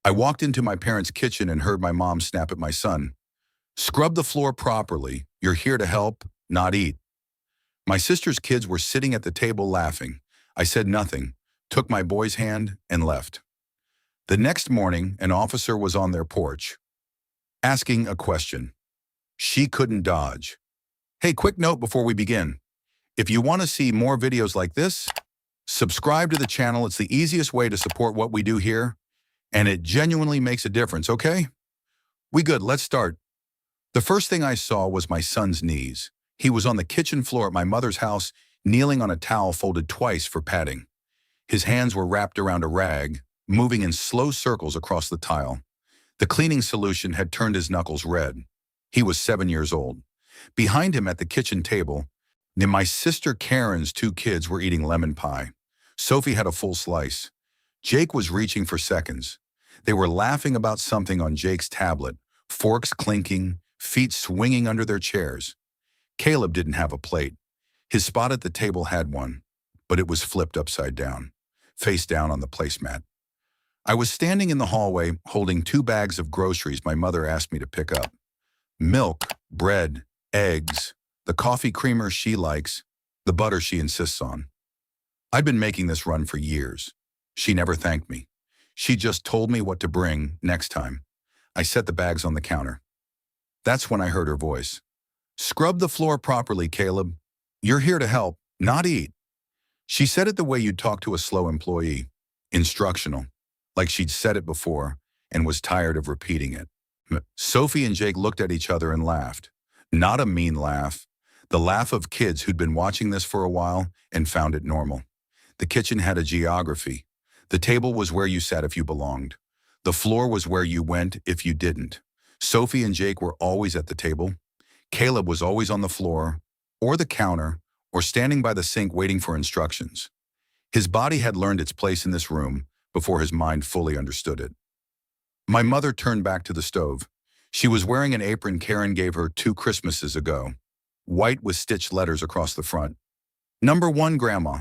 I walked into my parents' kitchen and heard my mom snap at my son. Scrub the floor properly. You're here to help, not eat. My sister's kids were sitting at the table laughing. I said nothing, took my boy's hand, and left. The next morning, an officer was on their porch, asking a question. She couldn't dodge. Hey, quick note before we begin. If you want to see more videos like this, subscribe to the channel. It's the easiest way to support what we do here, and it genuinely makes a difference, okay? We good, let's start. The first thing I saw was my son's knees. He was on the kitchen floor at my mother's house, kneeling on a towel folded twice for padding. His hands were wrapped around a rag, moving in slow circles across the tile. The cleaning solution had turned his knuckles red. He was 7 years old. Behind him at the kitchen table, my sister Karen's 2 kids were eating lemon pie. Sophie had a full slice. Jake was reaching for seconds. They were laughing about something on Jake's tablet, forks clinking, feet swinging under their chairs. Caleb didn't have a plate. His spot at the table had one, but it was flipped upside down, face down on the placemat. I was standing in the hallway holding 2 bags of groceries my mother asked me to pick up. Milk, bread, eggs, the coffee creamer she likes, the butter she insists on. I'd been making this run for years. She never thanked me. She just told me what to bring next time. I set the bags on the counter. That's when I heard her voice. Scrub the floor properly, Caleb. You're here to help, not eat. She said it the way you'd talk to a slow employee, instructional, like she'd said it before and was tired of repeating it. Sophie and Jake looked at each other and laughed. Not a mean laugh, the laugh of kids who'd been watching this for a while and found it normal. The kitchen had a geography. The table was where you sat if you belonged. The floor was where you went if you didn't. Sophie and Jake were always at the table. Caleb was always on the floor, or the counter, or standing by the sink waiting for instructions. His body had learned its place in this room before his mind fully understood it. My mother turned back to the stove. She was wearing an apron Karen gave her 2 Christmases ago, white with stitched letters across the front. Number 1, Grandma.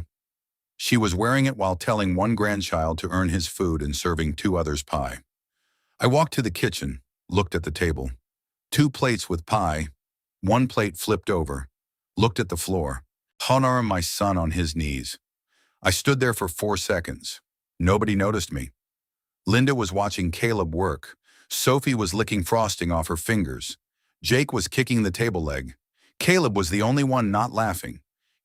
She was wearing it while telling one grandchild to earn his food and serving 2 others pie. I walked to the kitchen, looked at the table. 2 plates with pie, 1 plate flipped over, looked at the floor. Honor and my son on his knees. I stood there for 4 seconds. Nobody noticed me. Linda was watching Caleb work. Sophie was licking frosting off her fingers. Jake was kicking the table leg. Caleb was the only one not laughing.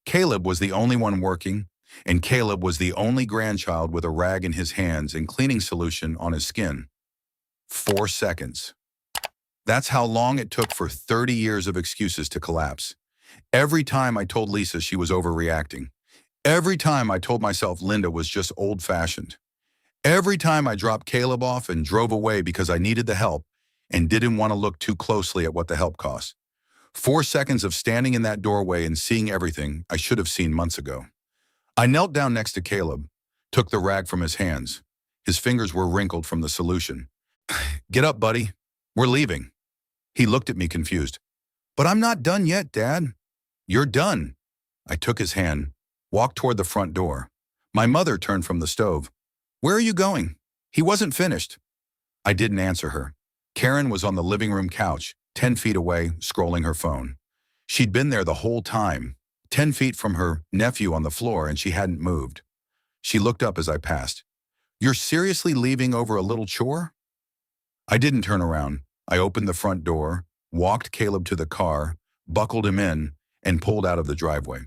Caleb was the only one working, and Caleb was the only grandchild with a rag in his hands and cleaning solution on his skin. 4 seconds. That's how long it took for 30 years of excuses to collapse. Every time I told Lisa she was overreacting. Every time I told myself Linda was just old-fashioned. Every time I dropped Caleb off and drove away because I needed the help and didn't want to look too closely at what the help cost. 4 seconds of standing in that doorway and seeing everything I should have seen months ago. I knelt down next to Caleb, took the rag from his hands. His fingers were wrinkled from the solution. Get up, buddy. We're leaving. He looked at me confused. But I'm not done yet, Dad. You're done. I took his hand, walked toward the front door. My mother turned from the stove. Where are you going? He wasn't finished. I didn't answer her. Karen was on the living room couch, 10 feet away, scrolling her phone. She'd been there the whole time, 10 feet from her nephew on the floor, and she hadn't moved. She looked up as I passed. You're seriously leaving over a little chore? I didn't turn around. I opened the front door, walked Caleb to the car, buckled him in, and pulled out of the driveway.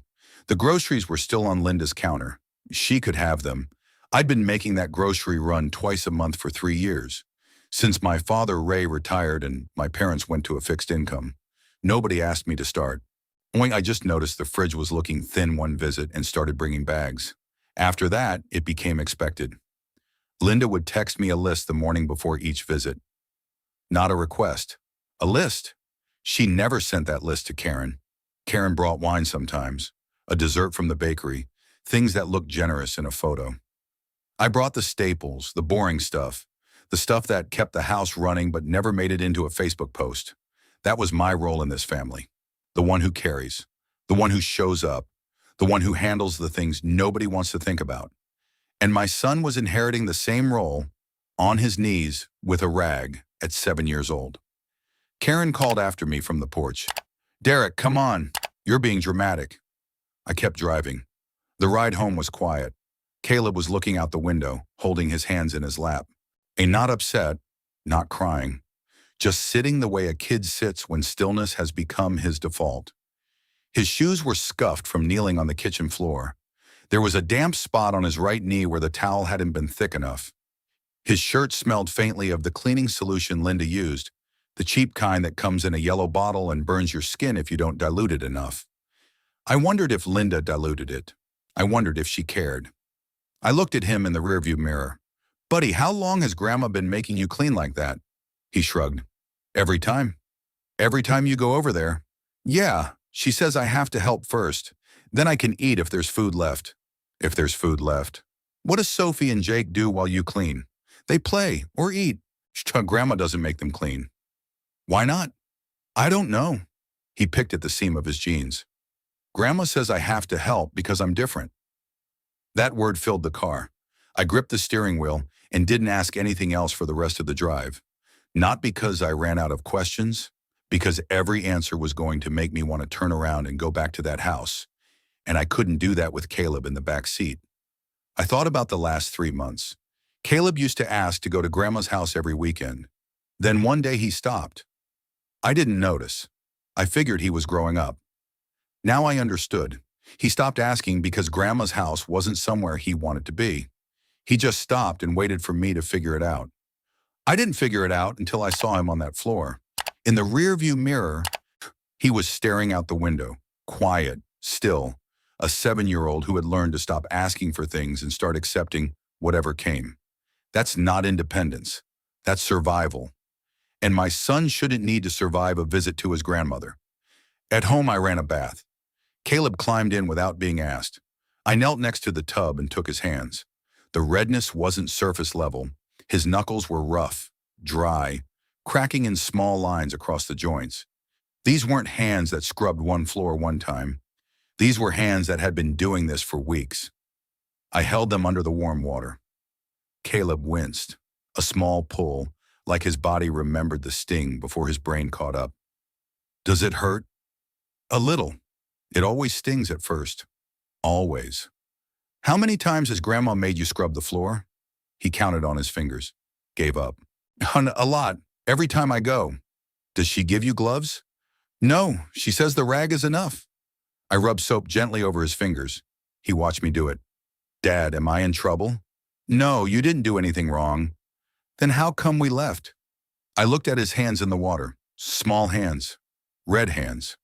The groceries were still on Linda's counter. She could have them. I'd been making that grocery run twice a month for 3 years. Since my father, Ray, retired and my parents went to a fixed income, nobody asked me to start. I just noticed the fridge was looking thin one visit and started bringing bags. After that, it became expected. Linda would text me a list the morning before each visit. Not a request. A list. She never sent that list to Karen. Karen brought wine sometimes, a dessert from the bakery, things that looked generous in a photo. I brought the staples, the boring stuff, the stuff that kept the house running but never made it into a Facebook post. That was my role in this family. The one who carries, the one who shows up, the one who handles the things nobody wants to think about. And my son was inheriting the same role, on his knees with a rag at 7 years old. Karen called after me from the porch. "Derek, come on. You're being dramatic." I kept driving. The ride home was quiet. Caleb was looking out the window, holding his hands in his lap. Not upset, not crying, just sitting the way a kid sits when stillness has become his default. His shoes were scuffed from kneeling on the kitchen floor. There was a damp spot on his right knee where the towel hadn't been thick enough. His shirt smelled faintly of the cleaning solution Linda used, the cheap kind that comes in a yellow bottle and burns your skin if you don't dilute it enough. I wondered if Linda diluted it. I wondered if she cared. I looked at him in the rearview mirror. "Buddy, how long has Grandma been making you clean like that?" He shrugged. "Every time. Every time you go over there." "Yeah, she says I have to help first. Then I can eat if there's food left." "If there's food left. What does Sophie and Jake do while you clean?" "They play or eat." "Grandma doesn't make them clean." "Why not?" "I don't know." He picked at the seam of his jeans. "Grandma says I have to help because I'm different." That word filled the car. I gripped the steering wheel and didn't ask anything else for the rest of the drive. Not because I ran out of questions, because every answer was going to make me want to turn around and go back to that house. And I couldn't do that with Caleb in the back seat. I thought about the last 3 months. Caleb used to ask to go to Grandma's house every weekend. Then one day he stopped. I didn't notice. I figured he was growing up. Now I understood. He stopped asking because Grandma's house wasn't somewhere he wanted to be. He just stopped and waited for me to figure it out. I didn't figure it out until I saw him on that floor. In the rearview mirror, he was staring out the window, quiet, still, a 7-year-old who had learned to stop asking for things and start accepting whatever came. That's not independence. That's survival. And my son shouldn't need to survive a visit to his grandmother. At home, I ran a bath. Caleb climbed in without being asked. I knelt next to the tub and took his hands. The redness wasn't surface level. His knuckles were rough, dry, cracking in small lines across the joints. These weren't hands that scrubbed one floor one time. These were hands that had been doing this for weeks. I held them under the warm water. Caleb winced, a small pull, like his body remembered the sting before his brain caught up. "Does it hurt?" "A little. It always stings at first. Always." "How many times has Grandma made you scrub the floor?" He counted on his fingers. Gave up. "A lot. Every time I go." "Does she give you gloves?" "No, she says the rag is enough." I rubbed soap gently over his fingers. He watched me do it. "Dad, am I in trouble?" "No, you didn't do anything wrong." "Then how come we left?" I looked at his hands in the water. Small hands. Red hands.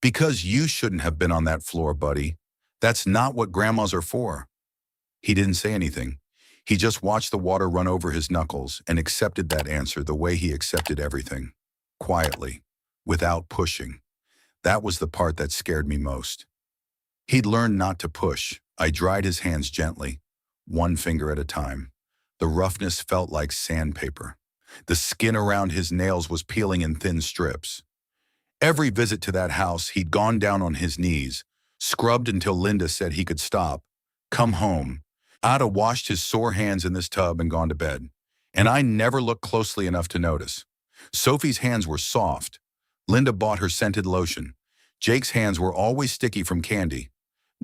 "Because you shouldn't have been on that floor, buddy. That's not what grandmas are for." He didn't say anything. He just watched the water run over his knuckles and accepted that answer the way he accepted everything. Quietly, without pushing. That was the part that scared me most. He'd learned not to push. I dried his hands gently, one finger at a time. The roughness felt like sandpaper. The skin around his nails was peeling in thin strips. Every visit to that house, he'd gone down on his knees, scrubbed until Linda said he could stop, come home. I'd have washed his sore hands in this tub and gone to bed. And I never looked closely enough to notice. Sophie's hands were soft. Linda bought her scented lotion. Jake's hands were always sticky from candy.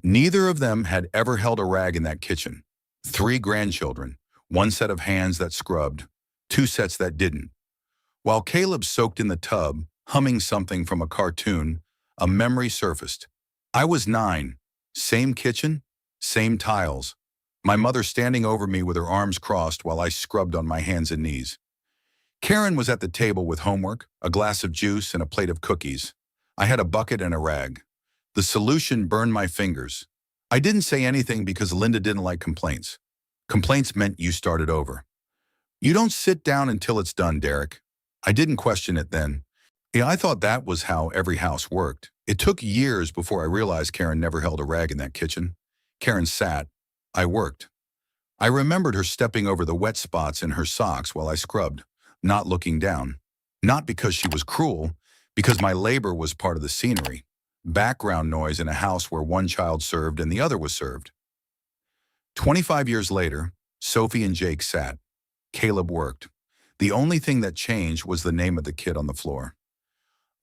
Neither of them had ever held a rag in that kitchen. 3 grandchildren, 1 set of hands that scrubbed, 2 sets that didn't. While Caleb soaked in the tub, humming something from a cartoon, a memory surfaced. I was 9. Same kitchen, same tiles. My mother standing over me with her arms crossed while I scrubbed on my hands and knees. Karen was at the table with homework, a glass of juice, and a plate of cookies. I had a bucket and a rag. The solution burned my fingers. I didn't say anything because Linda didn't like complaints. Complaints meant you started over. "You don't sit down until it's done, Derek." I didn't question it then. Yeah, I thought that was how every house worked. It took years before I realized Karen never held a rag in that kitchen. Karen sat. I worked. I remembered her stepping over the wet spots in her socks while I scrubbed, not looking down. Not because she was cruel, because my labor was part of the scenery. Background noise in a house where one child served and the other was served. 25 years later, Sophie and Jake sat. Caleb worked. The only thing that changed was the name of the kid on the floor.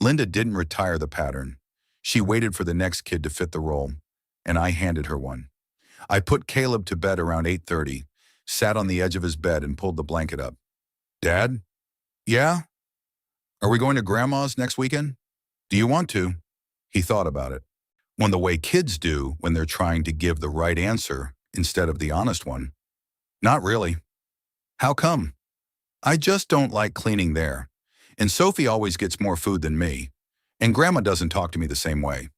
Linda didn't retire the pattern. She waited for the next kid to fit the role, and I handed her one. I put Caleb to bed around 8:30, sat on the edge of his bed and pulled the blanket up. Dad? Yeah? Are we going to Grandma's next weekend? Do you want to? He thought about it. When the way kids do when they're trying to give the right answer instead of the honest one. Not really. How come? I just don't like cleaning there. And Sophie always gets more food than me. And Grandma doesn't talk to me the same way.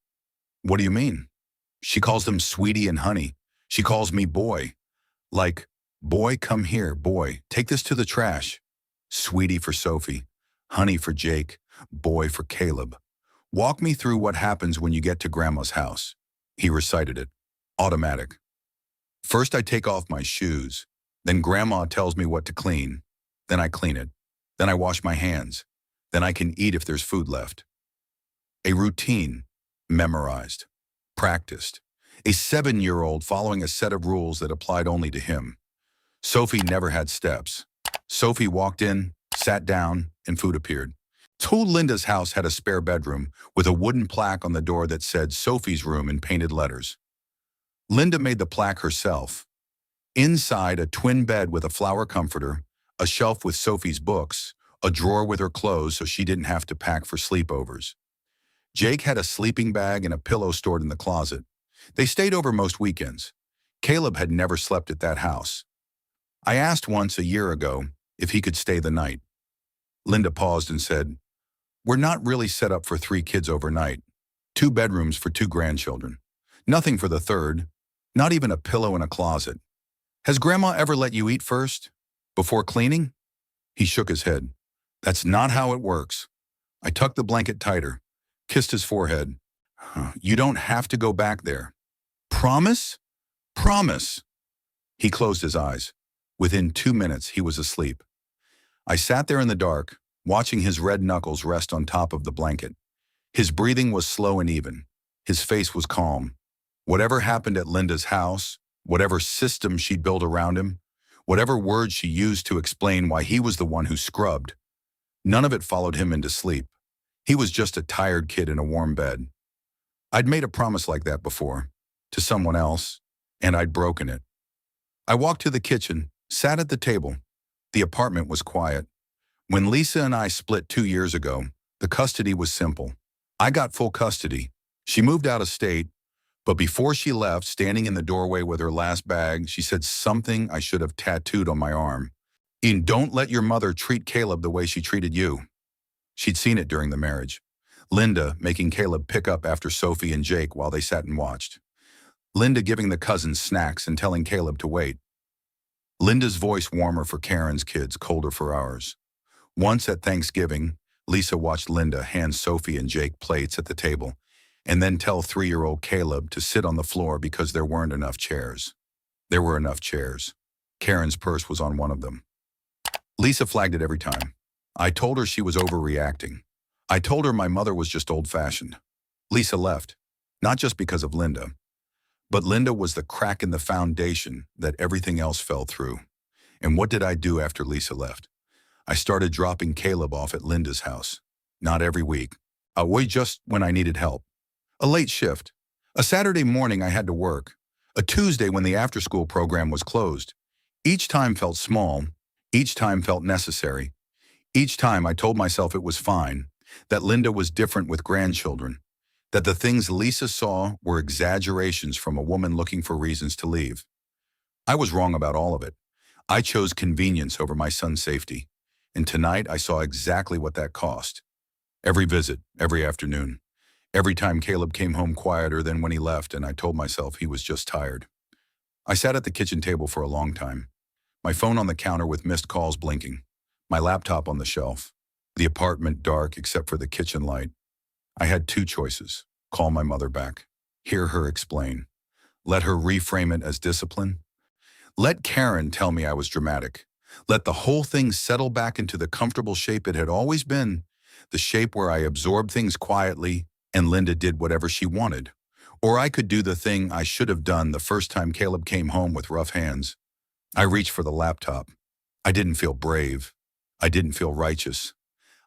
What do you mean? She calls them sweetie and honey. She calls me boy. Like, boy, come here, boy, take this to the trash. Sweetie for Sophie, honey for Jake, boy for Caleb. Walk me through what happens when you get to Grandma's house. He recited it. Automatic. First I take off my shoes. Then Grandma tells me what to clean. Then I clean it. Then I wash my hands. Then I can eat if there's food left. A routine, memorized, practiced. A 7-year-old following a set of rules that applied only to him. Sophie never had steps. Sophie walked in, sat down, and food appeared. Told Linda's house had a spare bedroom with a wooden plaque on the door that said Sophie's room in painted letters. Linda made the plaque herself. Inside, a twin bed with a flower comforter, a shelf with Sophie's books, a drawer with her clothes so she didn't have to pack for sleepovers. Jake had a sleeping bag and a pillow stored in the closet. They stayed over most weekends. Caleb had never slept at that house. I asked once a year ago if he could stay the night. Linda paused and said, "We're not really set up for 3 kids overnight. 2 bedrooms for 2 grandchildren. Nothing for the third. Not even a pillow in a closet. Has Grandma ever let you eat first? Before cleaning?" He shook his head. "That's not how it works." I tucked the blanket tighter, kissed his forehead. "You don't have to go back there." "Promise?" "Promise." He closed his eyes. Within 2 minutes, he was asleep. I sat there in the dark, watching his red knuckles rest on top of the blanket. His breathing was slow and even. His face was calm. Whatever happened at Linda's house, whatever system she'd built around him, whatever words she used to explain why he was the one who scrubbed, none of it followed him into sleep. He was just a tired kid in a warm bed. I'd made a promise like that before, to someone else, and I'd broken it. I walked to the kitchen, sat at the table. The apartment was quiet. When Lisa and I split 2 years ago, the custody was simple. I got full custody. She moved out of state, but before she left, standing in the doorway with her last bag, she said something I should have tattooed on my arm. "Ian, don't let your mother treat Caleb the way she treated you." She'd seen it during the marriage. Linda making Caleb pick up after Sophie and Jake while they sat and watched. Linda giving the cousins snacks and telling Caleb to wait. Linda's voice warmer for Karen's kids, colder for ours. Once at Thanksgiving, Lisa watched Linda hand Sophie and Jake plates at the table and then tell 3-year-old Caleb to sit on the floor because there weren't enough chairs. There were enough chairs. Karen's purse was on one of them. Lisa flagged it every time. I told her she was overreacting. I told her my mother was just old-fashioned. Lisa left, not just because of Linda, but Linda was the crack in the foundation that everything else fell through. And what did I do after Lisa left? I started dropping Caleb off at Linda's house. Not every week. Away just when I needed help. A late shift. A Saturday morning I had to work. A Tuesday when the after-school program was closed. Each time felt small. Each time felt necessary. Each time I told myself it was fine, that Linda was different with grandchildren, that the things Lisa saw were exaggerations from a woman looking for reasons to leave. I was wrong about all of it. I chose convenience over my son's safety. And tonight I saw exactly what that cost. Every visit, every afternoon. Every time Caleb came home quieter than when he left, and I told myself he was just tired. I sat at the kitchen table for a long time. My phone on the counter with missed calls blinking. My laptop on the shelf. The apartment dark except for the kitchen light. I had 2 choices. Call my mother back. Hear her explain. Let her reframe it as discipline. Let Karen tell me I was dramatic. Let the whole thing settle back into the comfortable shape it had always been, the shape where I absorbed things quietly and Linda did whatever she wanted. Or I could do the thing I should have done the first time Caleb came home with rough hands. I reached for the laptop. I didn't feel brave. I didn't feel righteous.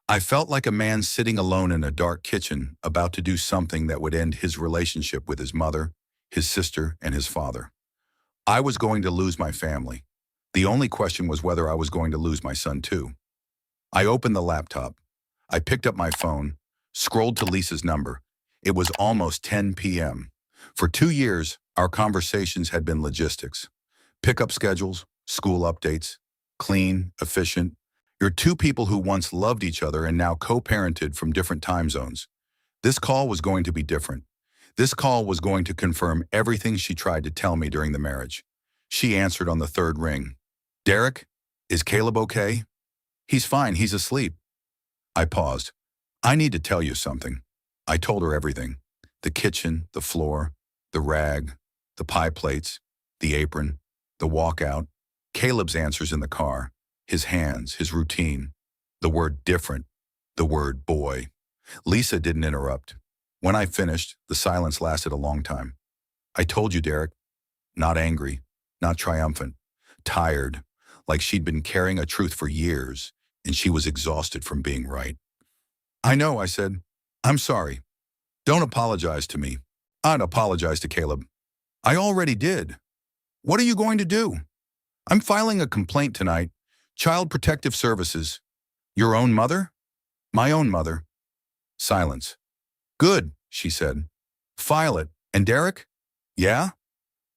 I felt like a man sitting alone in a dark kitchen about to do something that would end his relationship with his mother, his sister, and his father. I was going to lose my family. The only question was whether I was going to lose my son too. I opened the laptop. I picked up my phone, scrolled to Lisa's number. It was almost 10 p.m. For 2 years, our conversations had been logistics. Pickup schedules, school updates, clean, efficient. You're two people who once loved each other and now co-parented from different time zones. This call was going to be different. This call was going to confirm everything she tried to tell me during the marriage. She answered on the third ring. "Derek, is Caleb okay?" "He's fine, he's asleep." I paused. "I need to tell you something." I told her everything. The kitchen, the floor, the rag, the pie plates, the apron, the walkout, Caleb's answers in the car, his hands, his routine, the word different, the word boy. Lisa didn't interrupt. When I finished, the silence lasted a long time. "I told you, Derek." Not angry, not triumphant, tired, like she'd been carrying a truth for years, and she was exhausted from being right. "I know," I said. "I'm sorry. Don't apologize to me." "I'd apologize to Caleb." "I already did." "What are you going to do?" "I'm filing a complaint tonight. Child Protective Services." "Your own mother?" "My own mother." Silence. "Good," she said. "File it. And Derek?" "Yeah?"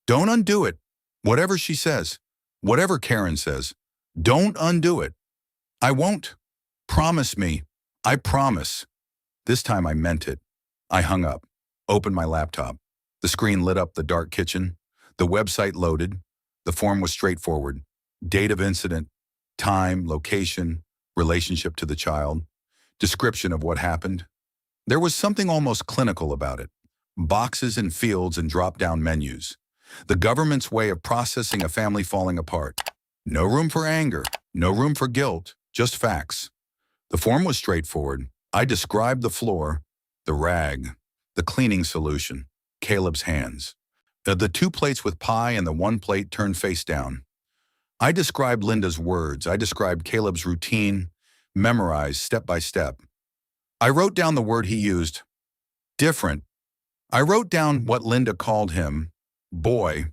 "Don't undo it. Whatever she says. Whatever Karen says. Don't undo it." "I won't." "Promise me." "I promise." This time I meant it. I hung up, opened my laptop. The screen lit up the dark kitchen. The website loaded. The form was straightforward. Date of incident, time, location, relationship to the child, description of what happened. There was something almost clinical about it. Boxes and fields and drop-down menus. The government's way of processing a family falling apart. No room for anger, no room for guilt, just facts. The form was straightforward. I described the floor, the rag, the cleaning solution, Caleb's hands, the 2 plates with pie and the 1 plate turned face down. I described Linda's words. I described Caleb's routine, memorized step by step. I wrote down the word he used, different. I wrote down what Linda called him, boy.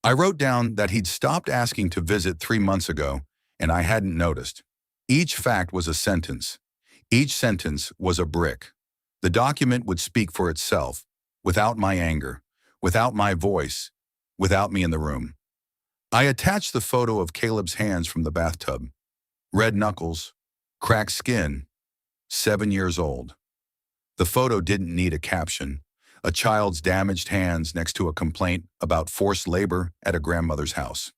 I wrote down that he'd stopped asking to visit 3 months ago, and I hadn't noticed. Each fact was a sentence. Each sentence was a brick. The document would speak for itself, without my anger, without my voice, without me in the room. I attached the photo of Caleb's hands from the bathtub. Red knuckles, cracked skin, 7 years old. The photo didn't need a caption. A child's damaged hands next to a complaint about forced labor at a grandmother's house.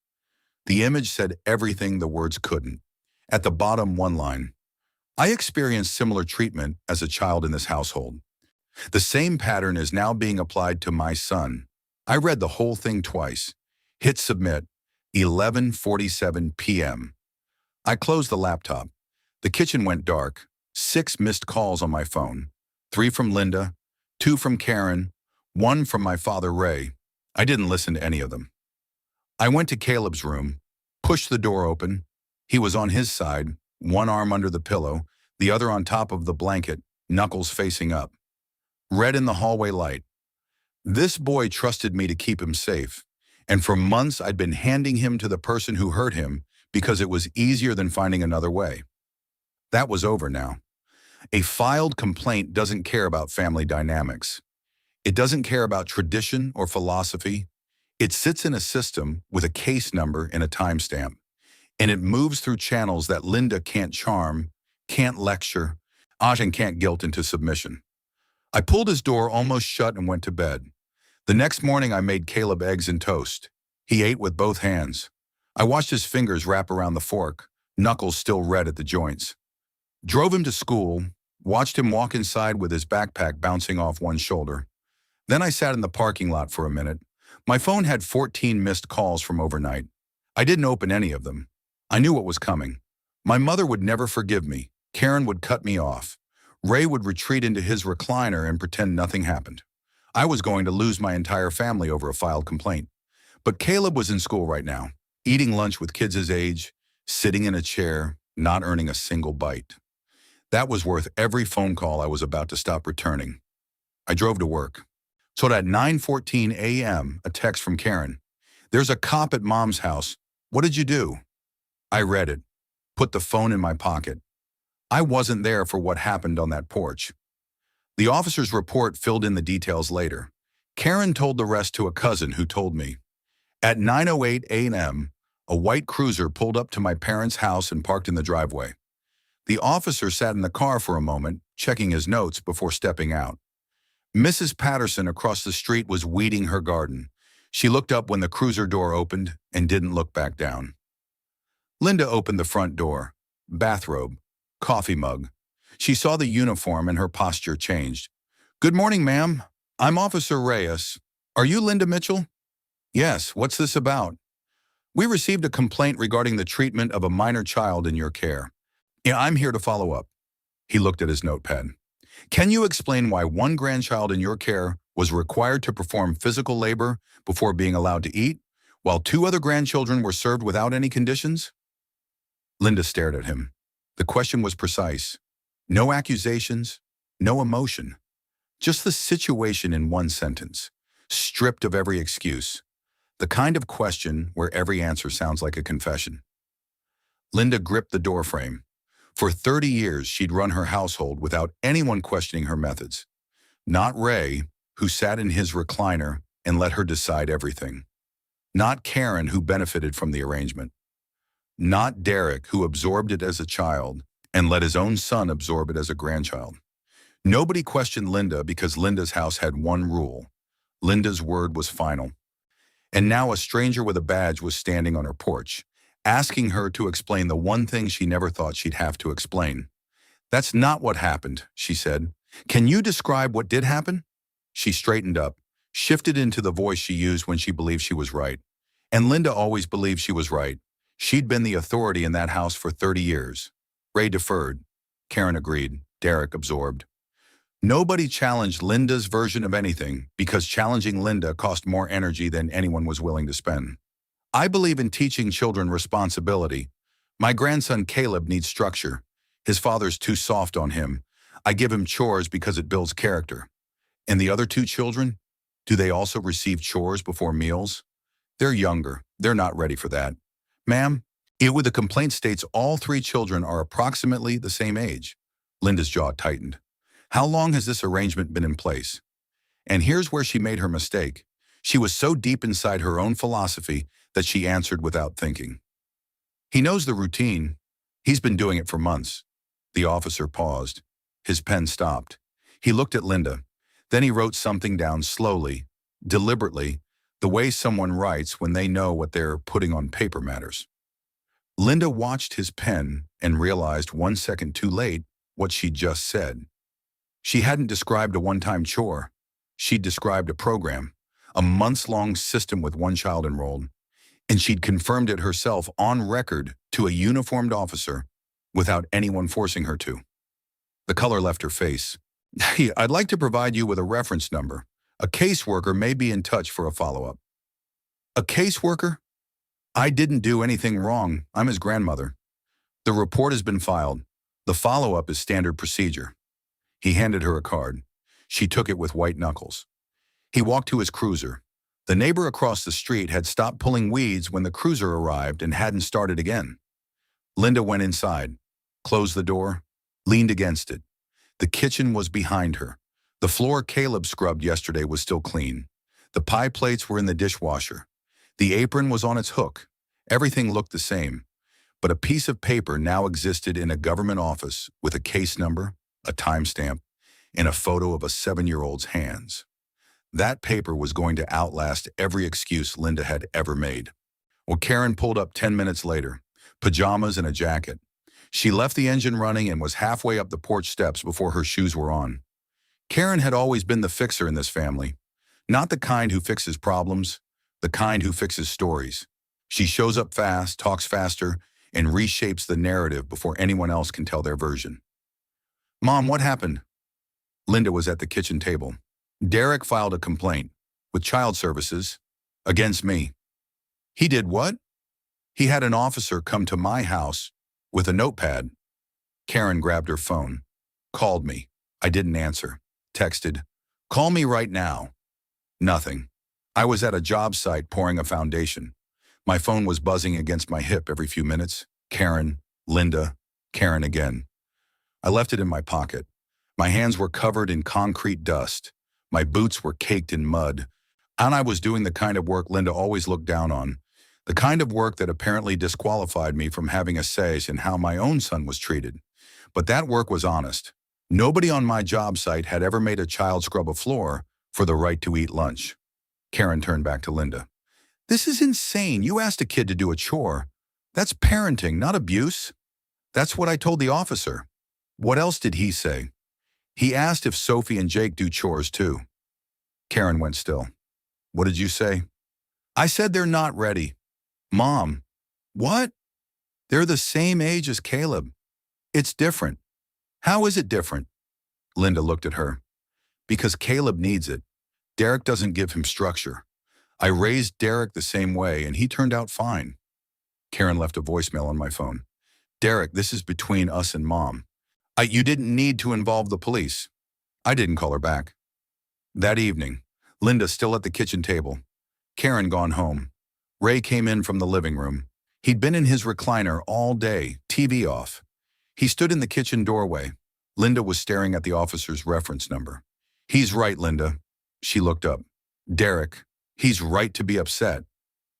The image said everything the words couldn't. At the bottom, one line. "I experienced similar treatment as a child in this household. The same pattern is now being applied to my son." I read the whole thing twice. Hit submit, 11:47 p.m. I closed the laptop. The kitchen went dark. 6 missed calls on my phone. 3 from Linda, 2 from Karen, 1 from my father, Ray. I didn't listen to any of them. I went to Caleb's room, pushed the door open. He was on his side, one arm under the pillow, the other on top of the blanket, knuckles facing up. Red in the hallway light. This boy trusted me to keep him safe, and for months I'd been handing him to the person who hurt him because it was easier than finding another way. That was over now. A filed complaint doesn't care about family dynamics. It doesn't care about tradition or philosophy. It sits in a system with a case number and a timestamp, and it moves through channels that Linda can't charm, can't lecture, and can't guilt into submission. I pulled his door almost shut and went to bed. The next morning I made Caleb eggs and toast. He ate with both hands. I watched his fingers wrap around the fork, knuckles still red at the joints. Drove him to school, watched him walk inside with his backpack bouncing off one shoulder. Then I sat in the parking lot for a minute. My phone had 14 missed calls from overnight. I didn't open any of them. I knew what was coming. My mother would never forgive me. Karen would cut me off. Ray would retreat into his recliner and pretend nothing happened. I was going to lose my entire family over a filed complaint. But Caleb was in school right now, eating lunch with kids his age, sitting in a chair, not earning a single bite. That was worth every phone call I was about to stop returning. I drove to work. So at 9:14 a.m., a text from Karen. "There's a cop at Mom's house. What did you do?" I read it, put the phone in my pocket. I wasn't there for what happened on that porch. The officer's report filled in the details later. Karen told the rest to a cousin who told me. At 9:08 a.m., a white cruiser pulled up to my parents' house and parked in the driveway. The officer sat in the car for a moment, checking his notes before stepping out. Mrs. Patterson across the street was weeding her garden. She looked up when the cruiser door opened and didn't look back down. Linda opened the front door. Bathrobe, coffee mug. She saw the uniform and her posture changed. "Good morning, ma'am. I'm Officer Reyes. Are you Linda Mitchell?" "Yes, what's this about?" "We received a complaint regarding the treatment of a minor child in your care. Yeah, I'm here to follow up." He looked at his notepad. "Can you explain why one grandchild in your care was required to perform physical labor before being allowed to eat, while two other grandchildren were served without any conditions?" Linda stared at him. The question was precise. No accusations, no emotion. Just the situation in one sentence, stripped of every excuse. The kind of question where every answer sounds like a confession. Linda gripped the doorframe. For 30 years, she'd run her household without anyone questioning her methods. Not Ray, who sat in his recliner and let her decide everything. Not Karen, who benefited from the arrangement. Not Derek, who absorbed it as a child and let his own son absorb it as a grandchild. Nobody questioned Linda because Linda's house had one rule. Linda's word was final. And now a stranger with a badge was standing on her porch, asking her to explain the one thing she never thought she'd have to explain. "That's not what happened," she said. "Can you describe what did happen?" She straightened up, shifted into the voice she used when she believed she was right. And Linda always believed she was right. She'd been the authority in that house for 30 years. Ray deferred. Karen agreed. Derek absorbed. Nobody challenged Linda's version of anything because challenging Linda cost more energy than anyone was willing to spend. "I believe in teaching children responsibility. My grandson Caleb needs structure. His father's too soft on him. I give him chores because it builds character." "And the other two children? Do they also receive chores before meals?" "They're younger. They're not ready for that." "Ma'am, the complaint states all three children are approximately the same age." Linda's jaw tightened. "How long has this arrangement been in place?" And here's where she made her mistake. She was so deep inside her own philosophy that she answered without thinking. "He knows the routine. He's been doing it for months." The officer paused. His pen stopped. He looked at Linda. Then he wrote something down slowly, deliberately, the way someone writes when they know what they're putting on paper matters. Linda watched his pen and realized 1 second too late what she'd just said. She hadn't described a one-time chore. She'd described a program, a months-long system with one child enrolled, and she'd confirmed it herself on record to a uniformed officer without anyone forcing her to. The color left her face. "Hey, I'd like to provide you with a reference number. A caseworker may be in touch for a follow-up." "A caseworker? I didn't do anything wrong. I'm his grandmother." "The report has been filed. The follow-up is standard procedure." He handed her a card. She took it with white knuckles. He walked to his cruiser. The neighbor across the street had stopped pulling weeds when the cruiser arrived and hadn't started again. Linda went inside, closed the door, leaned against it. The kitchen was behind her. The floor Caleb scrubbed yesterday was still clean. The pie plates were in the dishwasher. The apron was on its hook. Everything looked the same. But a piece of paper now existed in a government office with a case number, a timestamp, and a photo of a 7-year-old's hands. That paper was going to outlast every excuse Linda had ever made. Well, Karen pulled up 10 minutes later, pajamas and a jacket. She left the engine running and was halfway up the porch steps before her shoes were on. Karen had always been the fixer in this family. Not the kind who fixes problems, the kind who fixes stories. She shows up fast, talks faster, and reshapes the narrative before anyone else can tell their version. "Mom, what happened?" Linda was at the kitchen table. "Derek filed a complaint with child services against me." "He did what?" He had an officer come to my house with a notepad. Karen grabbed her phone, called me. I didn't answer. Texted, call me right now. Nothing. I was at a job site pouring a foundation. My phone was buzzing against my hip every few minutes. Karen, Linda, Karen again. I left it in my pocket. My hands were covered in concrete dust. My boots were caked in mud. And I was doing the kind of work Linda always looked down on. The kind of work that apparently disqualified me from having a say in how my own son was treated. But that work was honest. Nobody on my job site had ever made a child scrub a floor for the right to eat lunch. Karen turned back to Linda. This is insane. You asked a kid to do a chore. That's parenting, not abuse. That's what I told the officer. What else did he say? He asked if Sophie and Jake do chores too. Karen went still. What did you say? I said they're not ready. Mom, what? They're the same age as Caleb. It's different. How is it different? Linda looked at her. Because Caleb needs it. Derek doesn't give him structure. I raised Derek the same way and he turned out fine. Karen left a voicemail on my phone. Derek, this is between us and Mom. You didn't need to involve the police. I didn't call her back. That evening, Linda still at the kitchen table. Karen gone home. Ray came in from the living room. He'd been in his recliner all day, TV off. He stood in the kitchen doorway. Linda was staring at the officer's reference number. He's right, Linda. She looked up. Derek, he's right to be upset.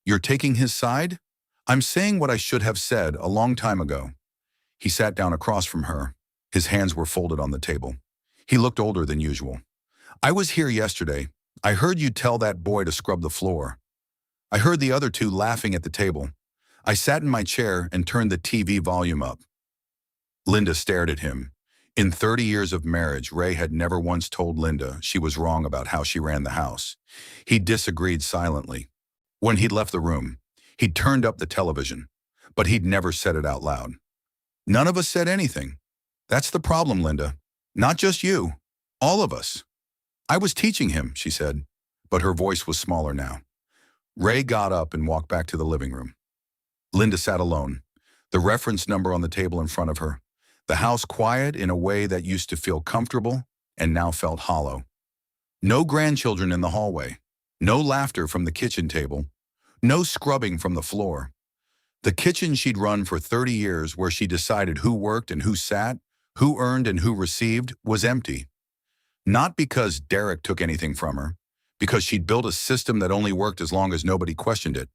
You're taking his side? I'm saying what I should have said a long time ago. He sat down across from her. His hands were folded on the table. He looked older than usual. I was here yesterday. I heard you tell that boy to scrub the floor. I heard the other two laughing at the table. I sat in my chair and turned the TV volume up. Linda stared at him. In 30 years of marriage, Ray had never once told Linda she was wrong about how she ran the house. He disagreed silently. When he'd left the room, he'd turned up the television, but he'd never said it out loud. None of us said anything. That's the problem, Linda. Not just you. All of us. I was teaching him, she said, but her voice was smaller now. Ray got up and walked back to the living room. Linda sat alone, the reference number on the table in front of her, the house quiet in a way that used to feel comfortable and now felt hollow. No grandchildren in the hallway, no laughter from the kitchen table, no scrubbing from the floor. The kitchen she'd run for 30 years, where she decided who worked and who sat, who earned and who received, was empty. Not because Derek took anything from her, because she'd built a system that only worked as long as nobody questioned it.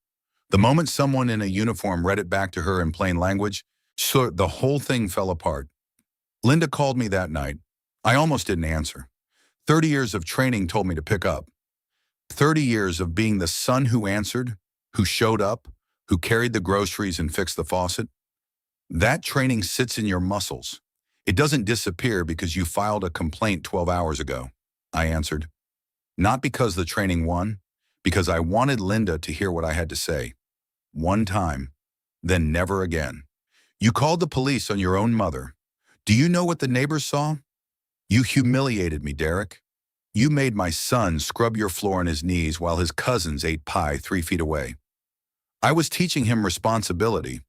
The moment someone in a uniform read it back to her in plain language, the whole thing fell apart. Linda called me that night. I almost didn't answer. 30 years of training told me to pick up. 30 years of being the son who answered, who showed up, who carried the groceries and fixed the faucet. That training sits in your muscles. It doesn't disappear because you filed a complaint 12 hours ago, I answered. Not because the training won, because I wanted Linda to hear what I had to say. One time, then never again. You called the police on your own mother. Do you know what the neighbors saw? You humiliated me, Derek. You made my son scrub your floor on his knees while his cousins ate pie 3 feet away. I was teaching him responsibility.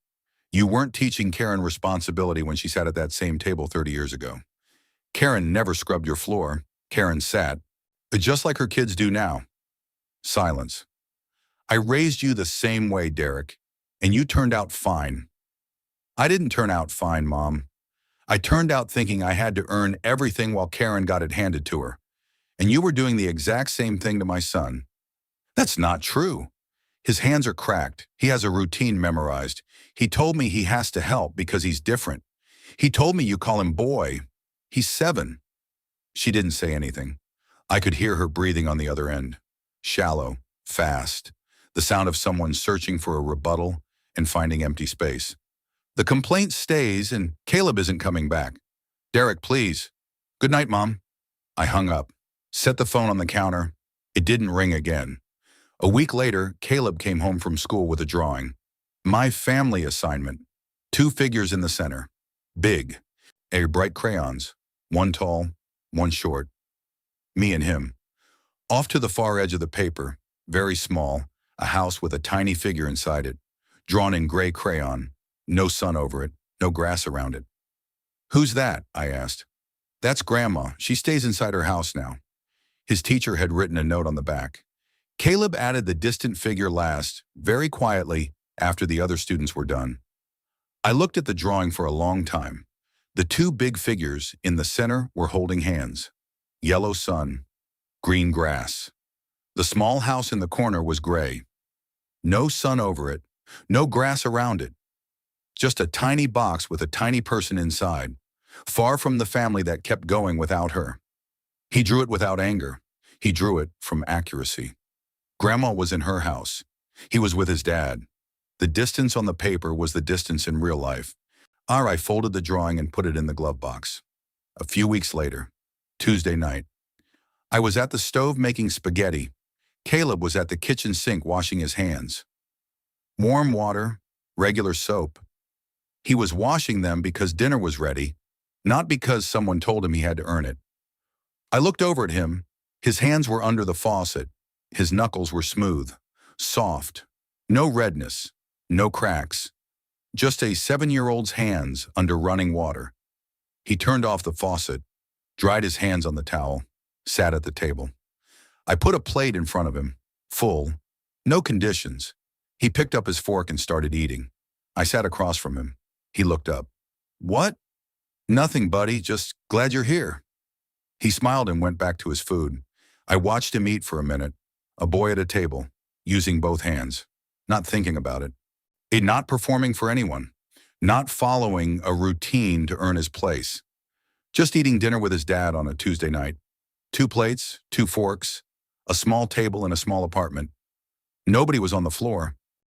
You weren't teaching Karen responsibility when she sat at that same table 30 years ago. Karen never scrubbed your floor. Karen sat, just like her kids do now. Silence. I raised you the same way, Derek, and you turned out fine. I didn't turn out fine, Mom. I turned out thinking I had to earn everything while Karen got it handed to her. And you were doing the exact same thing to my son. That's not true. His hands are cracked. He has a routine memorized. He told me he has to help because he's different. He told me you call him boy. He's 7. She didn't say anything. I could hear her breathing on the other end. Shallow, fast. The sound of someone searching for a rebuttal and finding empty space. The complaint stays and Caleb isn't coming back. Derek, please. Good night, Mom. I hung up, set the phone on the counter. It didn't ring again. A week later, Caleb came home from school with a drawing. My family assignment. 2 figures in the center. Big. Bright crayons. One tall, one short. Me and him. Off to the far edge of the paper, very small, a house with a tiny figure inside it. drawn in gray crayon, no sun over it, no grass around it. "Who's that?" I asked. "That's Grandma. She stays inside her house now." His teacher had written a note on the back. Caleb added the distant figure last, very quietly, after the other students were done. I looked at the drawing for a long time. The two big figures in the center were holding hands. Yellow sun, green grass. The small house in the corner was gray. No sun over it, no grass around it. Just a tiny box with a tiny person inside, far from the family that kept going without her. He drew it without anger. He drew it from accuracy. Grandma was in her house. He was with his dad. The distance on the paper was the distance in real life. I folded the drawing and put it in the glove box. A few weeks later, Tuesday night, I was at the stove making spaghetti. Caleb was at the kitchen sink washing his hands. Warm water, regular soap. He was washing them because dinner was ready, not because someone told him he had to earn it. I looked over at him. His hands were under the faucet. His knuckles were smooth, soft, no redness, no cracks. Just a 7-year-old's hands under running water. He turned off the faucet, dried his hands on the towel, sat at the table. I put a plate in front of him, full, no conditions. He picked up his fork and started eating. I sat across from him. He looked up. "What?" "Nothing, buddy, just glad you're here." He smiled and went back to his food. I watched him eat for a minute, a boy at a table, using both hands, not thinking about it. Not performing for anyone, not following a routine to earn his place. Just eating dinner with his dad on a Tuesday night. 2 plates, 2 forks, a small table in a small apartment. Nobody was on the floor.